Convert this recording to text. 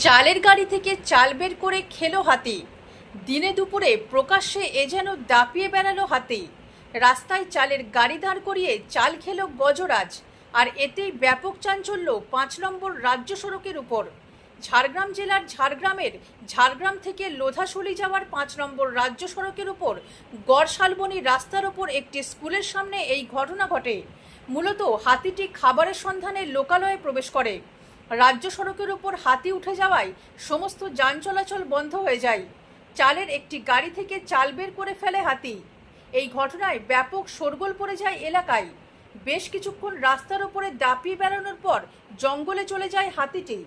চালের গাড়ি থেকে চাল বের করে খেলো হাতি। দিনে দুপুরে প্রকাশ্যে এ যেন দাপিয়ে বেড়ালো হাতি। রাস্তায় চালের গাড়ি দাঁড় করিয়ে চাল খেলো গজরাজ। আর এতেই ব্যাপক চাঞ্চল্য ৫ নম্বর রাজ্য সড়কের উপর। ঝাড়গ্রাম জেলার ঝাড়গ্রাম থেকে লোধাশুলি যাওয়ার ৫ নম্বর রাজ্য সড়কের উপর গড়শালবনি রাস্তার ওপর একটি স্কুলের সামনে এই ঘটনা ঘটে। মূলত হাতিটি খাবারের সন্ধানে লোকালয়ে প্রবেশ করে। রাজ্য সড়কের উপর হাতি উঠে যাওয়ায় সমস্ত যান চলাচল বন্ধ হয়ে যায়। চালের একটি গাড়ি থেকে চাল বের করে ফেলে হাতি। এই ঘটনায় ব্যাপক শোরগোল পড়ে যায় এলাকায়। বেশ কিছুক্ষণ রাস্তার উপরে দাপিয়ে বেড়ানোর পর জঙ্গলে চলে যায় হাতিটি।